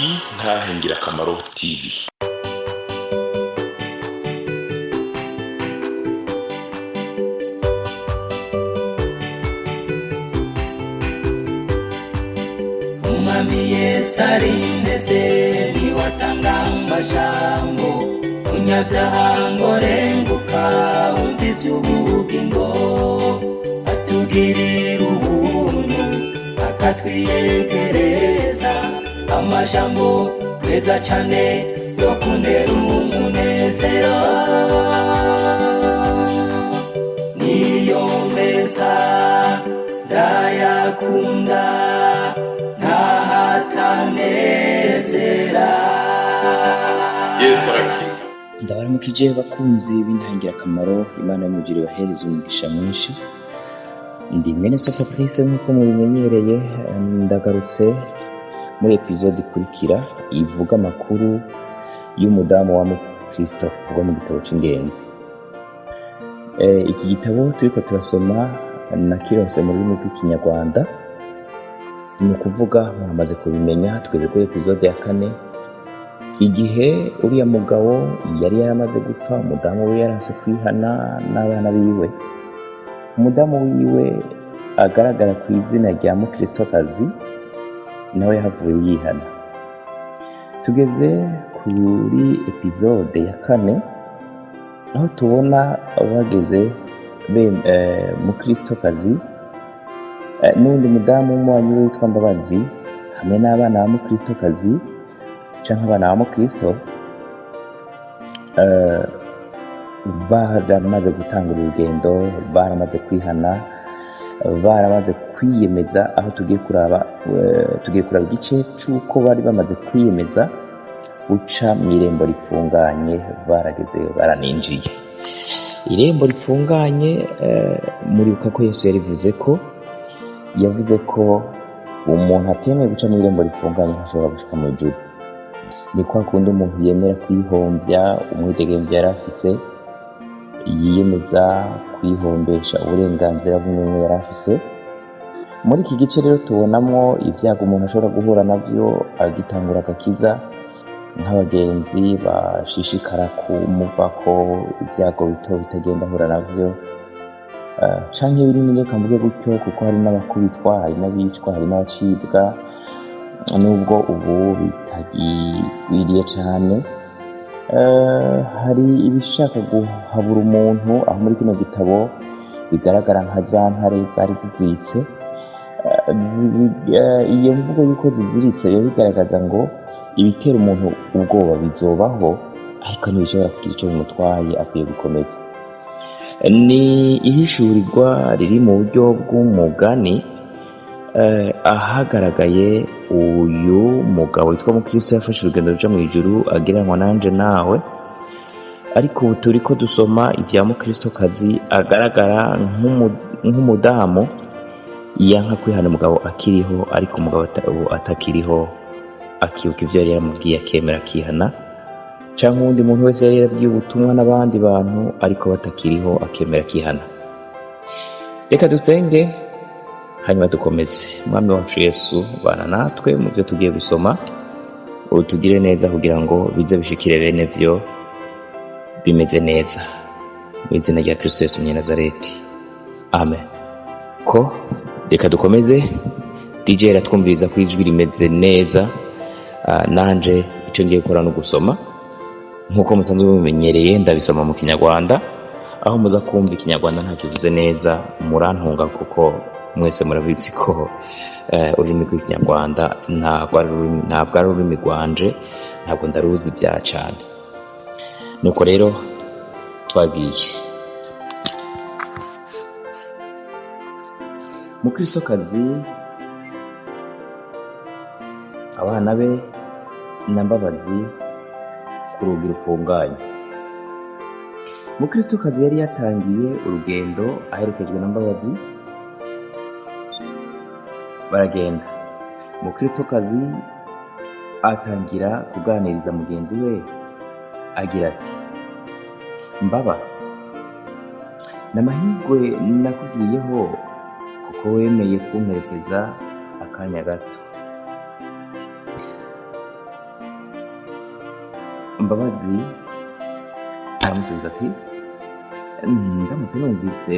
Intahe Ngirakamaro TV. Umwami Yesu arindeze niwatanga amajambo umunyabyaha ngo renguka wumva iby'ubugingo atugirira ubuntu akatwiyegereza amajambo meza cyane yo kunera umunezero niyo meza ndayakunda ntahatanezera. Ndabaramukije bakunzi b'Intangirakamaro, Imana y'umugire bahereza umugisha mwinshi. Ndi mwene So Fabrice nk'uko mubimenyereye, ndagarutse muri episode ikurikira ivuga amakuru y'umudamu wa Mukristo wo mu gitabo cy'ingenzi. Iki gitabo turiko turasoma nakironse mu rurimi rw'ikinyarwanda, ni ukuvuga mwamaze kubimenya tweze kuri episode ya 4 igihe uriya mugabo yari yaramaze gupfa, umudamu we yaranse kwihana n'abana biwe. Umudamu wiwe agaragara ku izina rya Mukristokazi nawe yahavuye yihana. Tugeze kuri episode ya 4 aho tubona bageze Mukristokazi n'undi mudamu w'umubanyi witwa Mbabazi hamwe n'abana ba Mukristokazi canke abana ba Mukristo baramaze gutanga urugendo, baramaze kwihana, baramaze kwiyemeza. Aho tugiye kuraba igice c'uko bari bamaze kwiyemeza guca mw'irembo rifunganye. Baragezeyo, baraninjiye irembo rifunganye. Muribuka ko Yesu yavuze ko umuntu atemeye guca mw'irembo rifunganye ntashobora gushika mu ijuru. Ni kwa kundi umuntu yemera kwihombya umwidegemvya yari afise, yiyemeza kwihombesha uburenganzira bumwe yari afise. Muri iki gice rero tubonamwo ibyago umuntu ashobora guhura navyo agitangura agakiza, nk'abagenzi bashishikara kumuvako, ibyago bito bitagenda ahura navyo, canke binini reka mvuge gutyo, kuko hari n'abakubitwa, hari n'abicwa, hari n'abacibwa, nubwo ubu bitagwiriye cane. Hari ibishaka guhabura umuntu, aho muri kino gitabo bigaragara nka za ntare zari ziziritse. Iyo mvugo yuko ziziritse rero bigaragaza ngo ibitera umuntu ubwoba bizobaho, ariko ntibishobora kugira ico bimutwaye, akwiye gukomeza. Ni ihishurirwa riri mu buryo bw'umugani, ahagaragaye uyu mugabo witwa Mukristo yafashe urugendo ruja mu ijuru agiranwa nanje nawe. Ariko ubu turiko dusoma ibya Mukristokazi agaragara nk'umudamu yanka kwihana umugabo akiriho, ariko umugabo atakiriho akibuka ivyo yari yaramubwiye akemera akihana, canke uwundi muntu wese yari yarabwiye ubutumwa n'abandi bantu ariko batakiriho akemera akihana. Reka dusenge hanyuma dukomeze. Mwami wacu Yesu, bana natwe mu byo tugiye gusoma, utugire neza kugira ngo bize bishikire bene vyo bimeze neza, mu izina rya Kristo Yesu Mnyenazareti, amen. Ko reka dukomeze. DJ ratwumviriza ko ijwi rimeze neza. Nanje ico ngiye gukora no gusoma nkuko musanzwe mumenyereye, ndabisoma mu Kinyarwanda. Aho muza kumva Ikinyarwanda ntakivuze neza murantunga, kuko mwese murabizi ko ururimi rw'Ikinyarwanda ntabwo ari ururimi rwanje, ntabwo ndaruzi bya cyane. Nuko rero twagiye. Mukristokazi, abana be na Mbabazi ku rugi rufunganye. Mukristokazi yari yatangiye urugendo aherekejwe na Mbabazi. Baragenda. Mukristokazi atangira kuganiriza mugenzi we agira ati, Mbaba, n'amahirwe nakubwiyeho kuko wemeye kumperekeza akanya gato. Mbabazi aramusubiza ati ndamutse numvise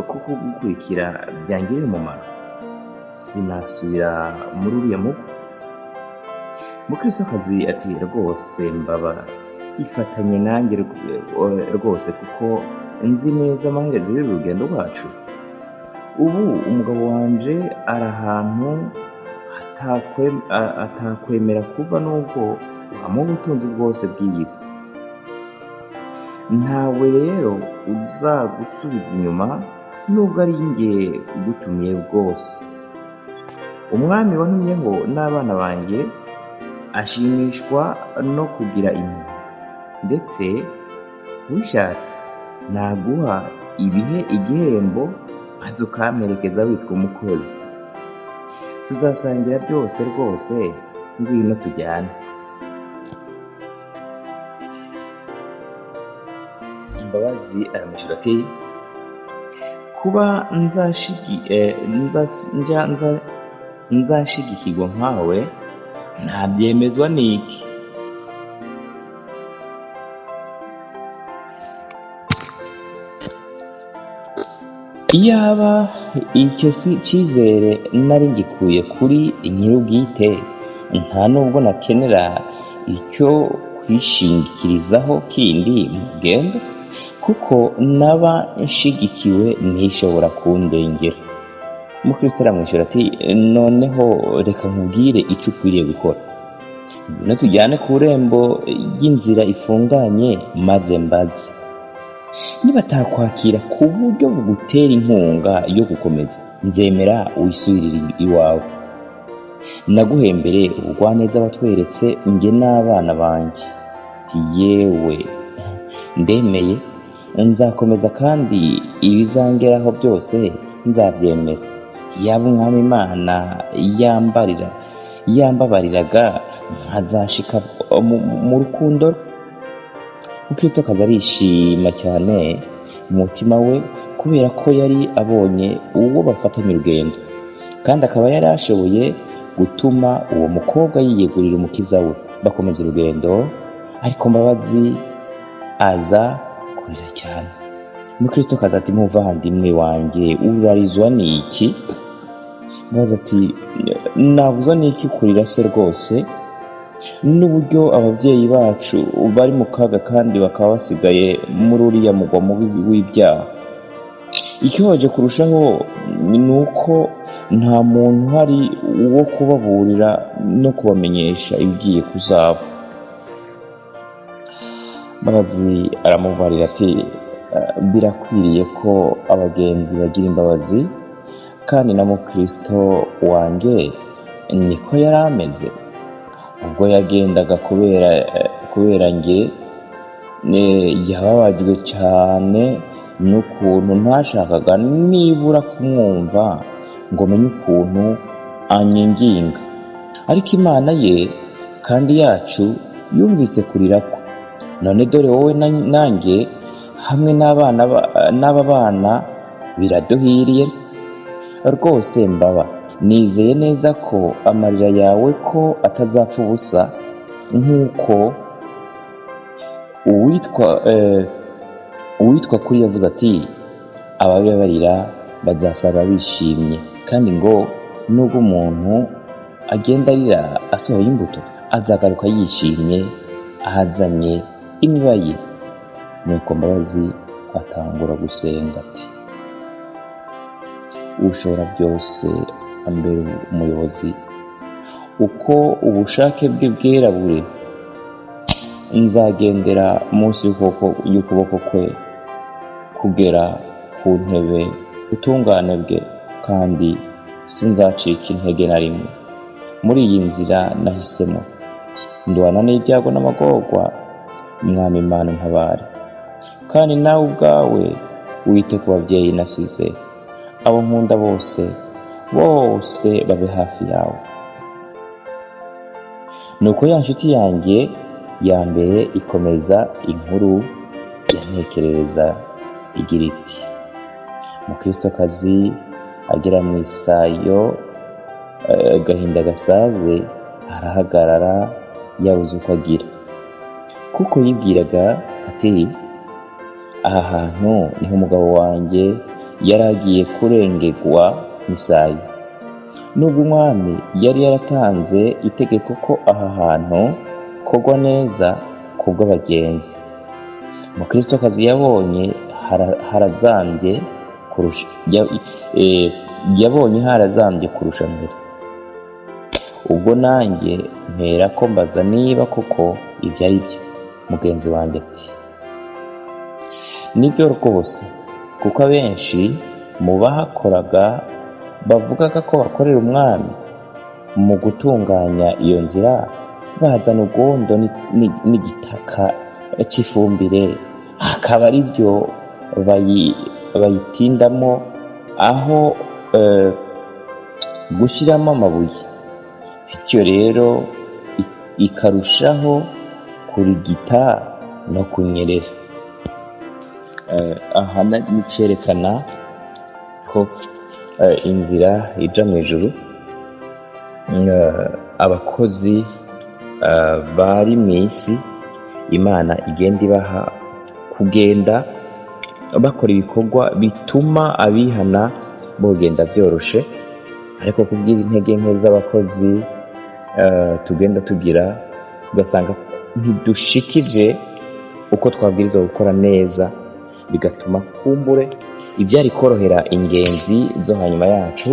kuko gukurikira byangirira umumaro sinasubira muri uriya mugo. Mukristokazi ati rwose Mbaba ifatanye nanjye rwose kuko nzi neza amaherezo y'urugendo rwacu. Ubu umugabo wanje ari ahantu atakwemera kuva nubwo amuha ubutunzi bwose bw'iyi si. Ntawe rero uzagusubiza inyuma nubwo ari njye ugutumiye bwose. Umwami wantumyeho n'abana banjye ashimishwa no kugira impuhwe, ndetse ubishatse naguha ibihe igihembo maze ukamperekeza witwa umukozi. Tuzasangira byose rwose, ngwino tujyane. Imbabazi aramushyira ati kuba nzashigikirwa nkawe ntabyemezwa n'iki? Iyaba icyo cyizere nari ngikuye kuri nyir'ubwite, nta nubwo nakenera icyo kwishingikirizaho kindi mu rugendo, kuko naba nshigikiwe n'ishobora kundengera. Umukristo aramwishyura ati noneho reka nkubwire icyo ukwiriye gukora. Ngwino tujyane ku irembo ry'inzira ifunganye maze mbaze. Nibatakwakira ku buryo bugutera inkunga yo gukomeza, nzemera wisubirire iwawe. Naguhembere ubugwaneza watweretse njye n'abana banjye. Yewe ndemeye, nzakomeza kandi ibizangeraho byose nzabyemera. Yaba umwami Imana yambabariraga nkazashika mu rukundo. Mukristokazi arishima cyane mu mutima we kubera ko yari abonye uwo bafatanya urugendo, kandi akaba yari ashoboye gutuma uwo mukobwa yiyegurira umukiza we bakomeza urugendo. Ariko Mbabazi aza kurira cyane. Mukristokazi ati muvandimwe wanjye urarizwa n'iki? Mbabazi ati nabuzwa n'iki kurira se rwose, n'uburyo ababyeyi bacu bari mu kaga kandi bakaba basigaye muri uriya mugwa mubi w'ibyaha. Ikibabaje kurushaho ni uko nta muntu uhari wo kubaburira no kubamenyesha ibigiye kuzaba. Mbabazi aramubarira ati birakwiriye ko abagenzi bagira imbabazi, kandi na Mukristo wanjye niko yari ameze ubwo yagendaga kubera njye. Yababajwe cyane n'ukuntu ntashakaga nibura kumwumva ngo menye ukuntu anyinginga. Ariko Imana ye kandi yacu yumvise kurira kwe. None dore wowe nanjye hamwe n'aba bana biraduhiriye rwose. Mbaba nizeye neza ko amarira yawe ko atazapfa ubusa, nk'uko uwitwa kuri yavuze ati abababarira bazasaba bishimye. Kandi ngo nubwo umuntu agenda arira asohoye imbuto, azagaruka yishimye ahazanye imiba ye. Nuko Mbabazi atangura gusenga ati ushobora byose ambere umuyobozi, uko ubushake bwe bwera buri, nzagendera munsi y'ukuboko kwe kugera ku ntebe ubutungane bwe, kandi sinzacika intege na rimwe muri iyi nzira nahisemo. Ndwana n'ibyago n'amagorwa, Mwami Imana ntabare. Kandi nawe ubwawe wite ku babyeyi nasize, abo nkunda bose babe hafi yawe. Nuko ya nshuti yanjye ya mbere ikomeza inkuru yantekerereza igira iti Mukristokazi agera mu isayo gahinda gasaze, arahagarara yabuze uko agira. kuko yibwiraga ati aha hantu niho umugabo wanjye yari agiye kurengerwa n'isayi. Nubwo umwami yari yaratanze itegeko ko aha hantu kogwa neza kubw'abagenzi, umukristokazi yabonye harazambye kurusha yabonye harazambye kurusha mbere. Ubwo nanjye mpera ko mbaza niba koko ibyo ari byo. Mugenzi wanjye ati nibyo rwose, kuko abenshi mu bahakoraga bavugaga ko bakorera umwami. Mu gutunganya iyo nzira bazana ubwondo n'igitaka cy'ifumbire, akaba ari byo bayitindamo aho gushyiramo amabuye, bityo rero ikarushaho kurigita no kunyerera. Aha nicyerekana ko inzira ija mu ijuru, abakozi bari mu isi Imana igenda ibaha kugenda bakora ibikorwa bituma abihana bogenda byoroshe, ariko kubwira intege nke z'abakozi tugenda tugira, ugasanga ntidushikije uko twabwirizwa gukora neza, bigatuma kumbure ibyari korohera ingenzi zo hanyuma yacu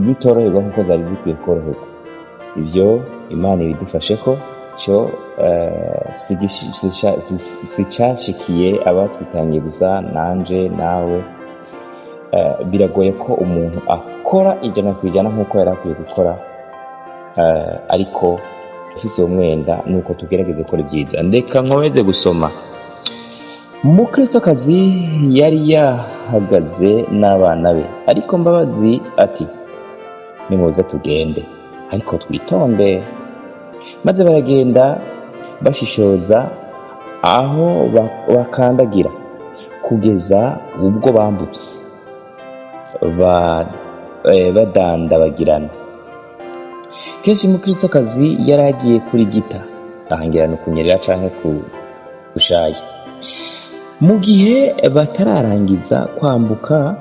zitoroherwa nk'uko zari zikwiye koroherwa. Ibyo Imana ibidufashe ko cyo si cyashikiye abatwitangiye gusa, nanje nawe. Biragoye ko umuntu akora ijana ku ijana nk'uko yari akwiye gukora, ariko ufise umwenda nuko tugerageze gukora ibyiza. Ndeka nkomeze gusoma. Umukristokazi yari yahagaze n'abana be, ariko Mbabazi ati nimuze tugende, ariko twitonde. Maze baragenda bashishoza aho bakandagira kugeza ubwo bambutse badandabagirana. Kenshi umukristokazi yari agiye kurigita, ahangira no kunyerera canke gushaya. Mu gihe batararangiza kwambuka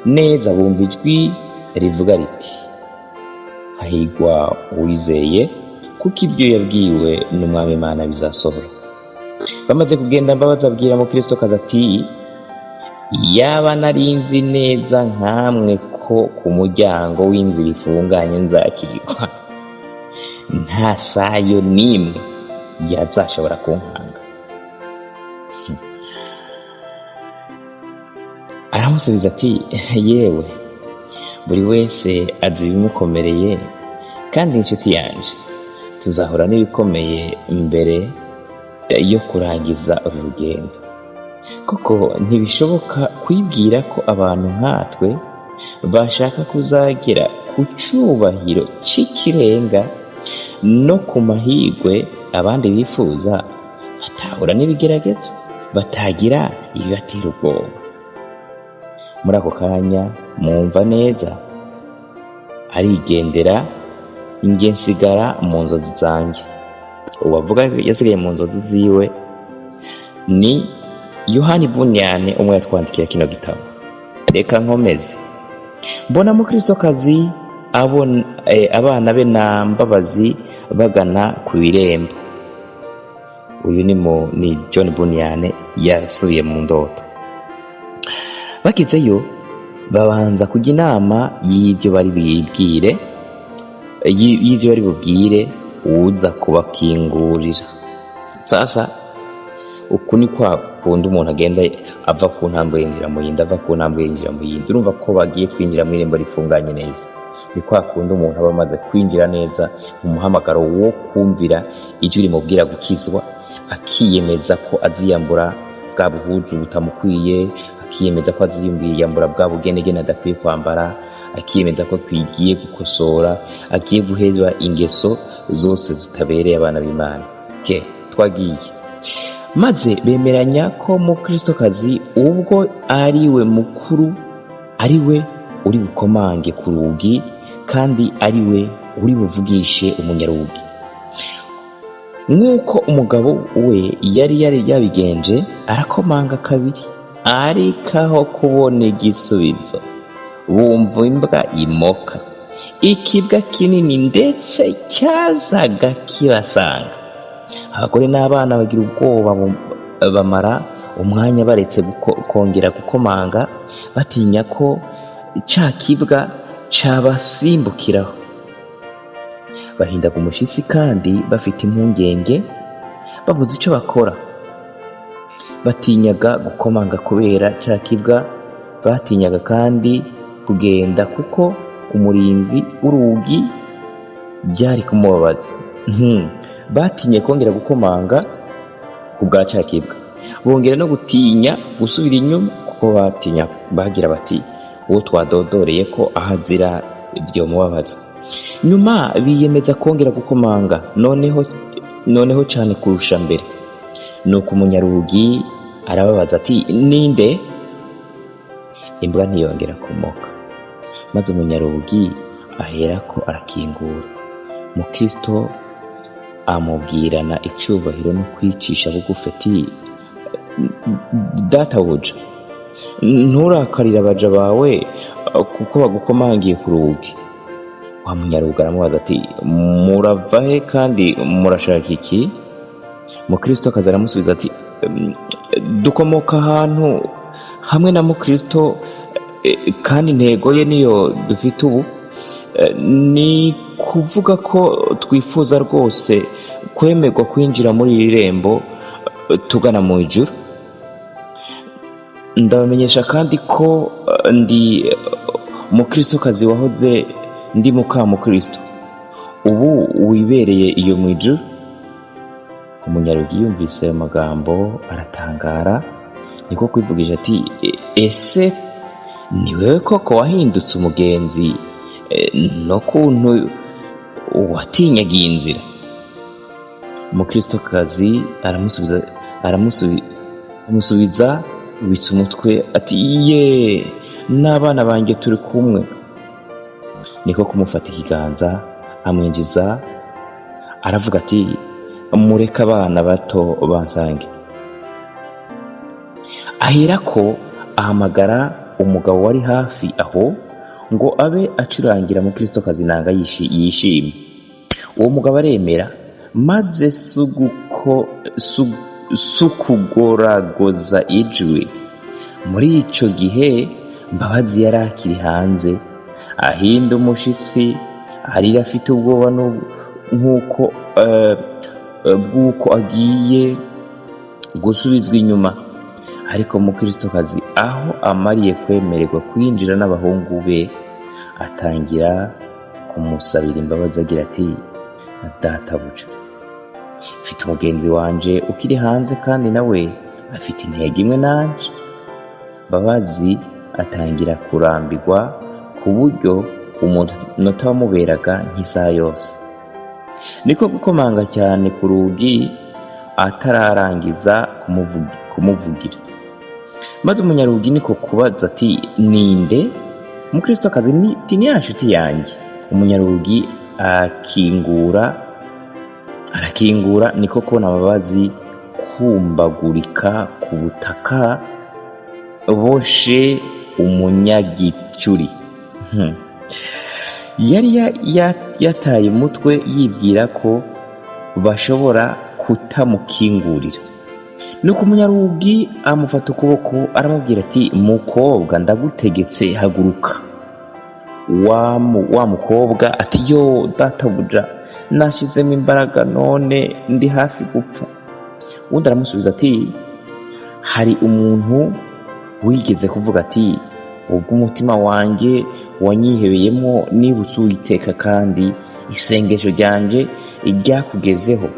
neza, bumva ijwi rivuga riti hahigwa uwizeye, kuko ibyo yabwiwe n'umwami Imana bizasohora. Bamaze kugenda Mbabazi abwira umukristokazi ati yaba narinzi neza nkamwe ko ku muryango w'inzira ifunganye nzakirikwa, nta sayo n'imwe yazashobora kunkanga. Aramusubiza ati yewe, buri wese azi ibimukomereye, kandi inshuti yanje tuzahura n'ibikomeye mbere yo kurangiza uru rugendo. Kuko ntibishoboka kwibwira ko abantu nkatwe bashaka kuzagera ku cubahiro c'ikirenga no ku mahirwe abandi bifuza, batahura n'ibigeragezo, batagira ibibatera ubwoba. Muri ako kanya mwumva neza arigendera, inge nsigara mu nzozi zanjye. Uwavuga yasigaye mu nzozi ziwe ni Yohani Bunyane, umwe yatwandikiye kino gitabo. Reka nkomeze. Mbona mukristokazi abana be na Mbabazi bagana ku birembo. Uyu ni John Bunyane yasubiye mu ndoto. Bakizeyo babanza kujya inama y'ibyo bari bubwire uza kubakingurira. Sasa uku ni kwa kundi umuntu agenda ava ku ntambwe yinjira mu yindi, ava ku ntambwe yinjira mu yindi. Urumva ko bagiye kwinjira mu irembo rifunganye neza. Ni kwa kundi umuntu aba amaze kwinjira neza mu muhamagaro wo kumvira ijwi rimubwira gukizwa, akiyemeza ko aziyambura bwa buhuju butamukwiye, akiyemeza ko aziyambura bwa bugenegene adakwiye kwambara, akiyemeza ko twigiye gukosora, agiye guheza ingeso zose zitabereye abana b'Imana. Twagiye maze bemeranya ko mukristokazi ubwo ari we mukuru, ari we uri bukomange ku rugi, kandi ari we uri buvugishe umunyarugi. nk'uko umugabo we yari yabigenje, arakomanga kabiri, ariko aho kubona igisubizo bumva imbwa imoka. Ikibwa kinini ndetse cyazaga kibasanga. Abagore n'abana bagira ubwoba, bamara umwanya baretse kongera gukomanga, batinya ko cya kibwa cyabasimbukiraho. Bahindaga umushyitsi kandi bafite impungenge, babuze icyo bakora. Batinyaga gukomanga kubera cya kibwa, batinyaga kandi kugenda kuko umurinzi w'urugi byari kumubabaza. Batinye kongera gukomanga ku bwa cya kibwa, bongera no gutinya gusubira inyuma kuko bagira bati uwo twadodoreye ko ahazira ibyo mubabaza. Nyuma biyemeza kongera gukomanga, noneho cyane kurusha mbere. Nuko umunyarugi arababaza ati ninde? Imbwa ntiyongera kumoka, maze umunyarugi aherako arakingura. Mukristo amubwirana icyubahiro no kwicisha bugufi ati databuja, nturakarire abaja bawe kuko bagukomangiye ku rugi. Wa munyarugi aramubaza ati murava he kandi murashaka iki? Mukristo akaza aramusubiza ati dukomoka ahantu hamwe na Mukristo, kandi intego ye niyo dufite ubu. Ni kuvuga ko twifuza rwose kwemerwa kwinjira muri iri rembo tugana mu ijuru. Ndabamenyesha kandi ko ndi Mukristokazi wahoze ndi mukamukristo, ubu wibereye iyo mu ijuru. Umunyarugi yumvise ayo magambo aratangara, niko kwivugije ati ese ni wewe koko wahindutse umugenzi no kuntu watinyaga iyi nzira? Umukristokazi aramusubiza ubitse umutwe ati ye, n'abana banjye turi kumwe. Niko kumufata ikiganza amwinjiza, aravuga ati mureke abana bato bansange. Ahirako ahamagara umugabo wari hafi aho ngo abe acurangira Mukristokazi inanga yishimye. Uwo mugabo aremera, maze sukugoragoza ijwi. Muri icyo gihe Mbabazi yari akiri hanze, ahinda umushyitsi, arira afite ubwoba bw'uko agiye gusubizwa inyuma. Ariko Mukristokazi aho amariye kwemererwa kwinjira n'abahungu be, atangira kumusabira imbabazi agira ati databuja, mfite umugenzi wanje ukiri hanze kandi nawe afite intego imwe nanje. Mbabazi atangira kurambirwa ku buryo umunota wamuberaga nk'isaha yose. Niko gukomanga cyane ku rugi atararangiza kumuvugira. Maze umunyarugi niko kubaza ati ninde? Mukristokazi ati ni ya nshuti yanjye. Umunyarugi arakingura, niko kubona Mbabazi kumbagurika ku butaka boshe umunyagicuri. Yari yataye umutwe yibwira ko bashobora kutamukingurira. Nuko umunyarugi amufata ukuboko aramubwira ati mukobwa, ndagutegetse haguruka. Wa mukobwa ati yo databuja, nashyizemo imbaraga none ndi hafi gupfa. Undi aramusubiza ati hari umuntu wigeze kuvuga ati ubwo umutima wanjye wanyihebeyemo nibutse Uwiteka kandi isengesho ryanjye ryakugezeho.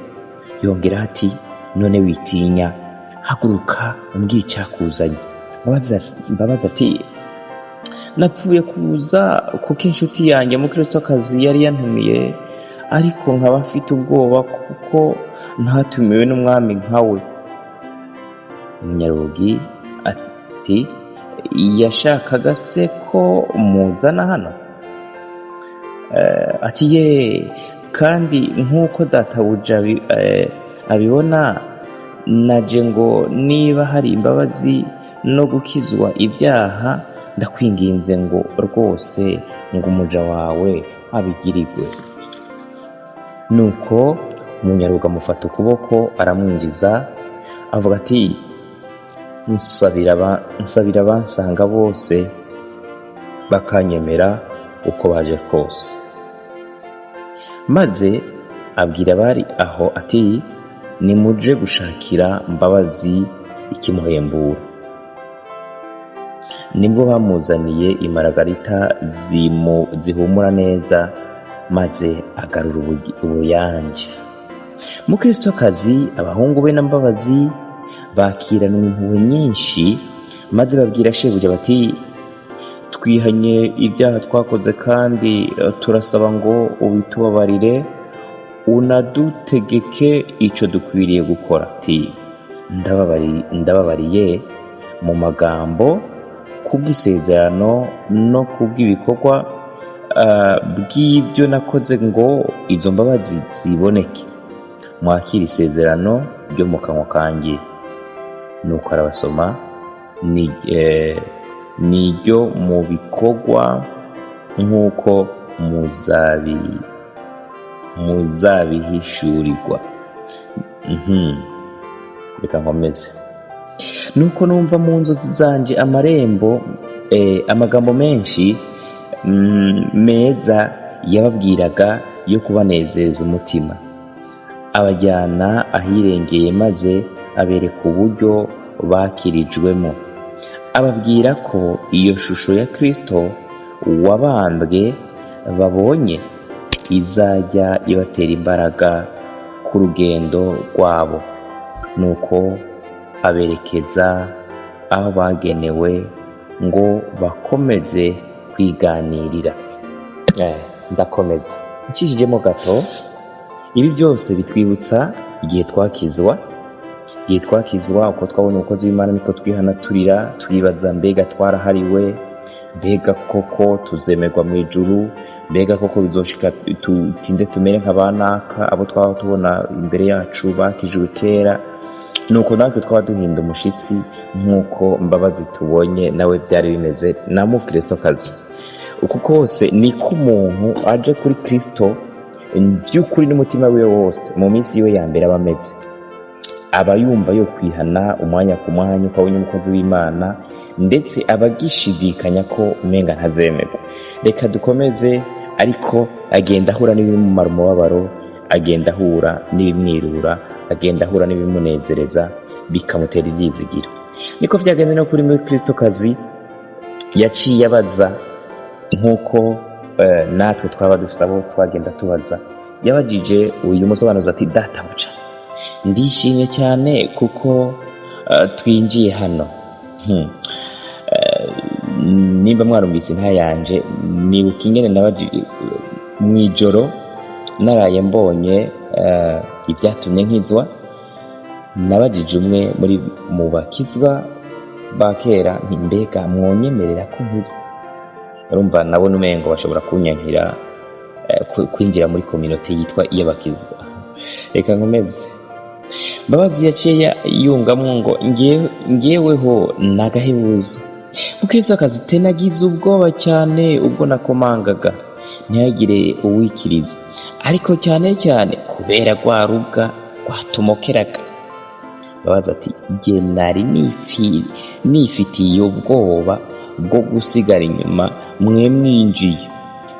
Yongera ati none witinya, haguruka umbwire icyakuzanye. Mbabazi ati napfuye kuza kuko inshuti yanjye Mukristokazi yari yantumiye, ariko nkaba afite ubwoba kuko ntatumiwe n'umwami nkawe. Umunyarugi ati yashakaga se ko muzana hano? Ati ye, kandi nk'uko databuja abibona, naje ngo niba hari imbabazi no gukizwa ibyaha, ndakwinginze ngo rwose ngo umuja wawe abigirirwe. Nuko umunyaruga amufata ukuboko aramwinjiza, avuga ati, nsabira abansanga bose bakanyemera uko baje kose. Maze abwira abari aho ati, nimuje gushakira Mbabazi ikimuhembura. Nibwo bamuzaniye imaragarita zihumura neza, maze agarura ubuyanja. Mukristokazi abahungu be na Mbabazi bakiranwa impuhwe nyinshi, maze babwira shebuja bati, twihanye ibyaha twakoze kandi turasaba ngo ubitubabarire, unadutegeke icyo dukwiriye gukora. Ati, ndababariye mu magambo, kubw'isezerano no kubw'ibikorwa bw'ibyo nakoze ngo izo mbabazi ziboneke. Mwakira isezerano ryo mu kanwa kanjye. Nuko arabasoma, niryo mu bikorwa nk'uko muzabihishurirwa. Reka nkomeze. Nuko numva mu nzozi zanjye amagambo menshi meza yababwiraga yo kubanezeza umutima, abajyana ahirengeye, maze abereka uburyo bakirijwemo. Ababwira ko iyo shusho ya Kristo wabambwe babonye izajya ibatera imbaraga ku rugendo rwabo. Nuko aberekeza aho bagenewe ngo bakomeze kwiganirira. Ndakomeza ncishijemo gato. Ibi byose bitwibutsa igihe twakizwa, uko twabonye umukozi w'Imana niko twihana turira, turibaza, mbega twarahariwe, mbega koko tuzemerwa mu ijuru, mbega koko bizoshika tinde tumere nk'abanaka abo twaba tubona imbere yacu bakijwe kera. Nuko natwe twaba duhinda umushitsi nk'uko Mbabazi tubonye nawe byari bimeze na Mukristokazi. Uku kose niko umuntu aje kuri Kristo by'ukuri n'umutima wiwe wose mu minsi yiwe ya mbere aba ameze. Aba yumva yo kwihana umwanya ku mwanya uko abonye umukozi w'Imana, ndetse abagishidikanya ko umenga ntazemerwa. Reka dukomeze. Ariko agenda ahura n'ibimumara umubabaro, agenda ahura n'ibimwirura, agenda ahura n'ibimunezereza, bikamutera ibyizigiro. Niko byagenze no kuri Mukristokazi. Yaciye abaza nk'uko natwe twaba dufite abo twagenda tubaza. Yabajije uyu musobanuzi ati, databuja, ndishimye cyane kuko twinjiye hano. Nimba mwarumvise inka yanje, nibuka ingene nabajije mu ijoro naraye mbonye ibyatumye nkizwa. Nabajije umwe mu bakizwa ba kera, nti mbega mwonyemerera ko nkizwa? Urumva nabona umengo bashobora kunyankira kwinjira muri kominote yitwa iy'abakizwa. Reka nkomeze. Mbabazi yaciye yungamwo ngo ngeweho nagahebuzo. Mukristokazi tenagize ubwoba cyane ubwo nakomangaga, ntihagire uwikiriza, ariko cyane cyane kubera rwa rubwa rwatumokeraga. Mbabazi ati, jye nari nifitiye ubwoba bwo gusigara inyuma mwe mwinjiye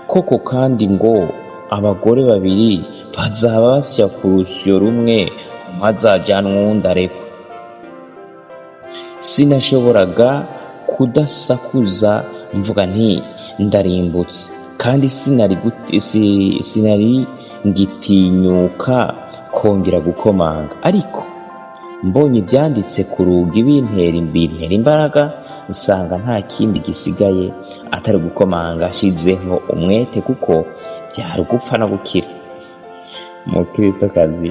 koko, kandi ngo abagore babiri bazaba basya ku rusyo rumwe, mpazajyanwa uwundi arekwa. Sinashoboraga kudasakuza mvuga nti ndarimbutse, kandi sinari ngitinyuka kongera gukomanga. Ariko mbonye ibyanditse ku rugi bintera imbaraga, nsanga nta kindi gisigaye atari gukomanga ashyizeho umwete, kuko byari gupfa no gukira. Mukristokazi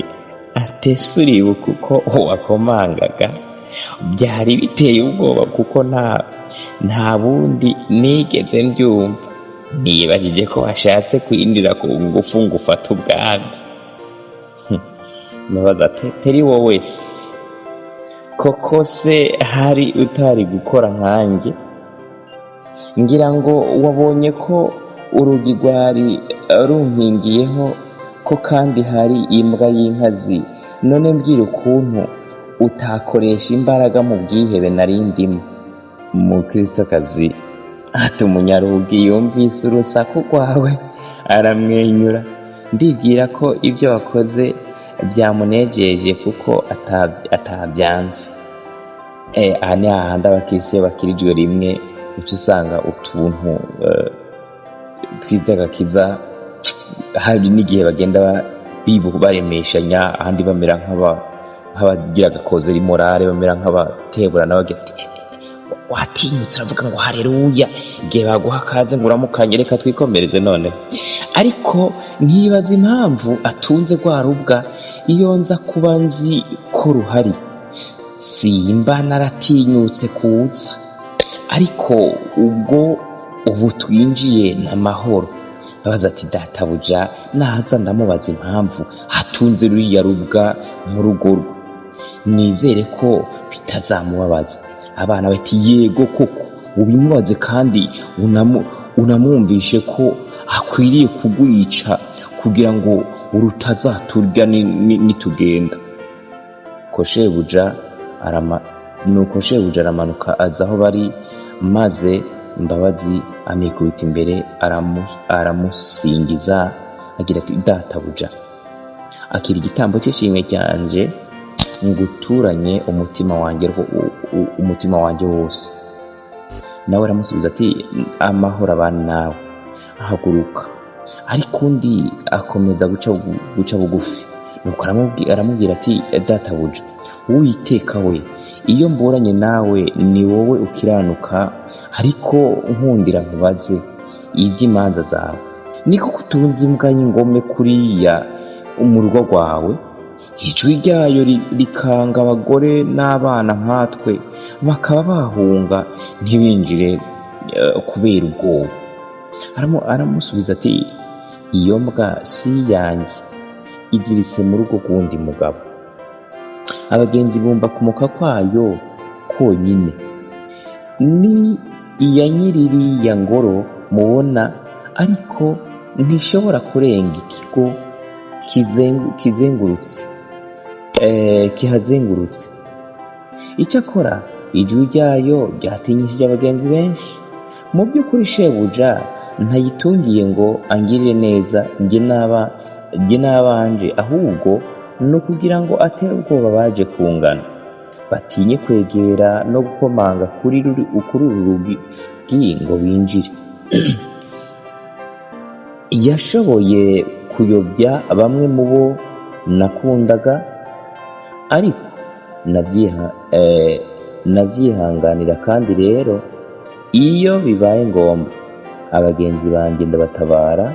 atese uribuka uko wakomangaga? Byari biteye ubwoba kuko nta bundi nigeze mbyumva. niyibajije ko washatse kwinjira ku ngufu ngo ufate ubwami. Mubaza ati peri wowe se koko se hari utari gukora nkanjye? Ngira ngo wabonye ko urugi rwari runkingiyeho ko kandi hari imbwa y'inkazi, none mbwira ukuntu utakoresha imbaraga mu bwihebe nari ndimo. Umukristokazi ati umunyarugi yumvise urusaku rwawe aramwenyura. Ndibwira ko ibyo wakoze byamunejeje kuko atabyanze. Aha ni hahandi abakirisiyo bakirijwe rimwe uca usanga utuntu tw'iby'agakiza hari n'igihe bagenda baremeshanya, ahandi bamera nk'abagira agakozera imorale, bamera nk'abateburana bagira ati watinyutse uravuga ngo hareruya, igihe baguha akaze ngo uramukanye reka twikomereze none. Ariko nkibaza impamvu atunze rwa rubwa. Iyo nza kuba nzi ko ruhari simba naratinyutse kuza, ariko ubu twinjiye n'amahoro. Abaza ati databuja naza ndamubaza impamvu atunze ruriya rubwa mu rugo rwe, nizere ko bitazamubabaza. Abana bati yego koko ubimubaze kandi unamwumvishe ko akwiriye kugwica kugira ngo urutazaturya nitugenda. Nuko shebuja aramanuka aza aho bari, maze Mbabazi amikubita imbere aramusingiza agira ati databuja, akira igitambo cy'ishimwe cyanje nguturanye umutima wanjye wose. Nawe aramusubiza ati amahoro abana nawe, ahaguruka. Ariko undi akomeza guca bugufi. Nuko aramubwira ati databuja, Uwiteka we, iyo mburanye nawe ni wowe ukiranuka, ariko nkundira nkubaze iby'imanza zawe. Niko kutunze imbwa y'ingome kuriya mu rugo rwawe? Ijwi ryayo rikanga abagore n'abana nkatwe, bakaba bahunga ntibinjire kubera ubwoba. Aramusubiza ati iyo mbwa si iyanjye, iziritse mu rugo rw'undi mugabo. Abagenzi bumva kumuka kwayo konyine. Ni iya nyiririya ngoro mubona, ariko ntishobora kurenga ikigo kihazengurutse. Icyakora ijwi ryayo ryatinyishije abagenzi benshi. Mu by'ukuri shebuja ntayitungiye ngo angirire neza njye n'abanje, ahubwo ni ukugira ngo atere ubwoba baje kungana, batinye kwegera no gukomanga kuri uru rugi ngo binjire. Yashoboye kuyobya bamwe mu bo nakundaga, ariko nabyihanganira. Kandi rero iyo bibaye ngombwa abagenzi banjye ndabatabara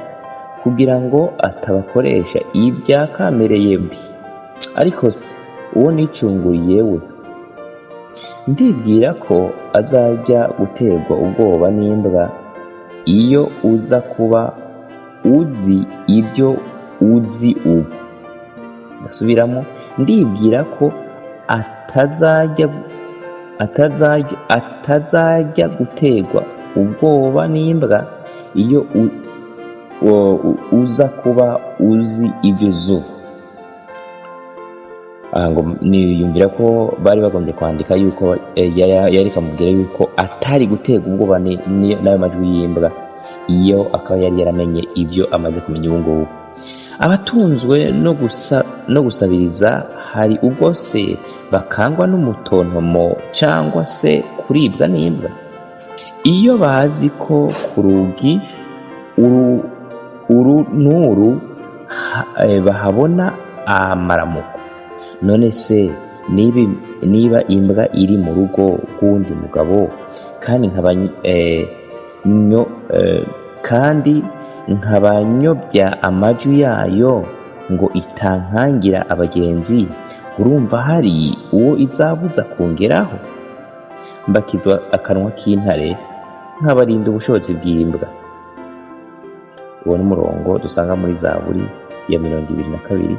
kugira ngo atabakoresha ibya kamere ye mbi. Ariko se uwo nicunguriye we, ndibwira ko azajya guterwa ubwoba n'imbwa iyo uza kuba uzi ibyo uzi ubu. Ndasubiramo, ndibwira ko atazajya guterwa ubwoba n'imbwa iyo uza kuba uzi ibyo uzi. Ngo niyumvira ko bari bagombye kwandika yuko yari kamubwira yuko atari guterwa ubwoba n'ayo majwi y'imbwa, iyo akaba yari yaramenye ibyo amaze kumenya ubu ngubu. Abatunzwe no gusabiriza hari ubwo se bakangwa n'umutontomo cyangwa se kuribwa n'imbwa. Iyo bazi ko ku rugi uru n'uru bahabona amaramuko, none se niba imbwa iri mu rugo rw'undi mugabo kandi nkabanyobya amajwi yayo ngo itankangira abagenzi, urumva hari uwo izabuza kungeraho? Mbakizwa akanwa k'intare nkabarinda ubushobozi bw'imbwa. uwo ni umurongo dusanga muri Zaburi ya 22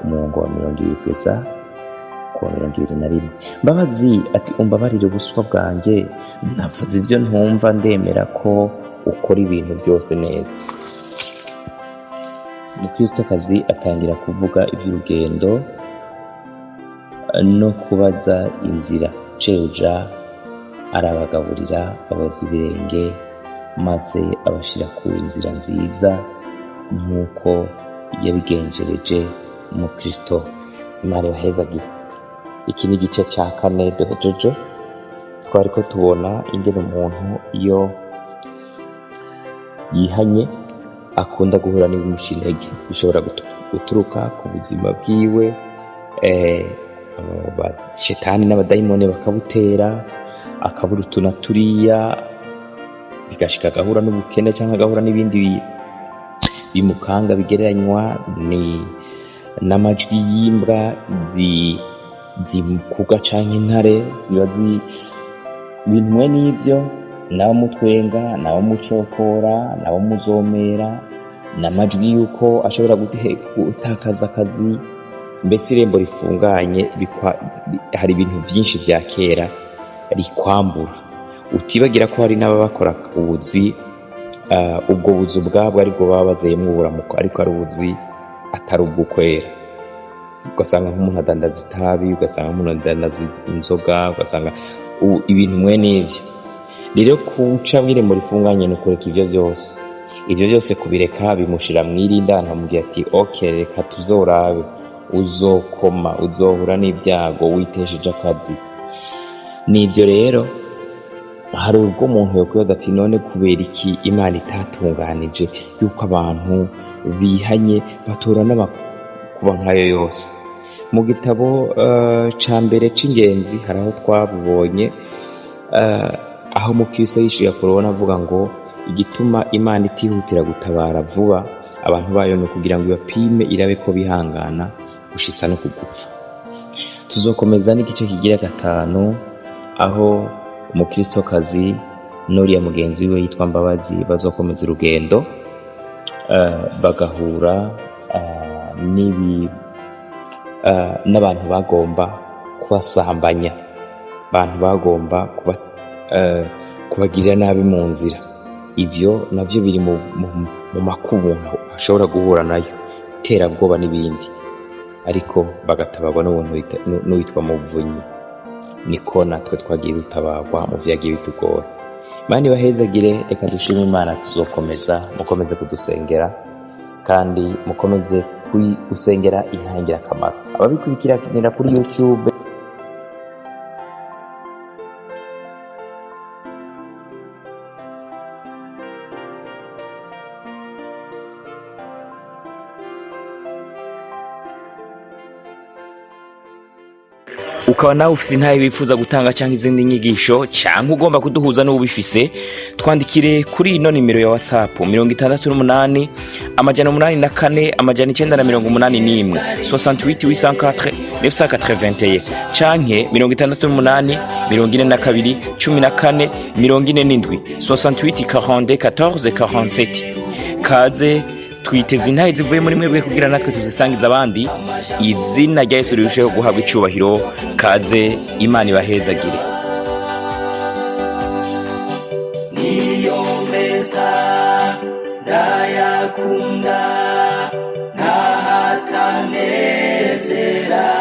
umurongo wa 20 kugeza ku wa 21. Mbabazi ati umbabarire ubuswa bwanjye, navuze ibyo ntumva, ndemera ko ukora ibintu byose neza. Umukristokazi atangira kuvuga iby'urugendo no kubaza inzira. Shebuja arabagaburira, aboza ibirenge, maze abashira ku nzira nziza nk'uko yabigenjereje umukristo. Imana ibahezagire. Iki ni igice cya 4 duhejeje. Twari ko tubona ingene umuntu iyo yihanye akunda guhura n'ibimuca intege, bishobora guturuka ku buzima bwiwe, shetani n'abadayimoni bakabutera, akabura utuna turiya, bigashika agahura n'ubukene cyangwa agahura n'ibindi bimukanga bigereranywa n'amajwi y'imbwa zimukuga canke intare, ziba ibintu mwe n'ibyo, nabo mutwenga, nabo mucokora, nabo muzomera, n'amajwi yuko ashobora gutakaza akazi. Mbese irembo rifunganye hari ibintu byinshi vya kera rikwambura. Utibagira ko hari n'ababakora ubuzi, ubwo buzi ubwabwo aribwo baba bazeyemwo uburamuko, ariko ari ubuzi atari ubw'ukwera. Ugasanga nk'umuntu adandaza itabi, ugasanga nk'umuntu adandaza inzoga, ugasanga ibintu mwe n'ivyo. Rero kuca mw'irembo rifunganye ni ukureka ivyo byose kubireka, bimushira mwirinda, nkamubwira ati okay, reka tuzorabe, uzokoma, uzohura n'ibyago witesheje akazi. Nibyo rero hari ubwo umuntu yokwibaza ati none kubera iki Imana itatunganije yuko abantu bihanye batora n'abakuba nkayo yose? Mu gitabo ca mbere c'ingenzi hari aho twabubonye, aho umukristo yishuye Korona avuga ngo igituma Imana itihutira gutabara vuba abantu bayo ni kugira ngo ibapime irabe ko bihangana gushitsa no kugupfa. Tuzokomeza n'igice kigira 5 aho umukristokazi n'uriya mugenzi we yitwa Mbabazi bazokomeza urugendo, bagahura n'abantu bagomba kubasambanya, abantu bagomba kubagirira nabi mu nzira. Ivyo navyo biri mu makubu ashobora guhura nayo, iterabwoba n'ibindi, ariko bagatabagwa n'uwitwa Muvunyi. Niko natwe twagiye dutabagwa mu vyagiye bitugora. Imana ibahezagire. Reka dushime Imana. Tuzokomeza, mukomeze kudusengera kandi mukomeze gusengera intangira akamaro. Ababikurikira kuri YouTube, ukaba nawe ufise intahe bifuza gutanga cyangwa izindi nyigisho, cyangwa ugomba kuduhuza n'ubifise, twandikire kuri ino nimero ya WhatsApp 68 884 981 68 804 canke 68 42 14 47 68 42 14 47. Kaze twiteze intahe zivuye muri mwebwe kugira natwe tuzisangiza abandi. Izina rya Yesu rirusheho guhabwa icubahiro. Kaze, Imana ibahezagire. Niyo meza ndayakunda, ntahatanezera.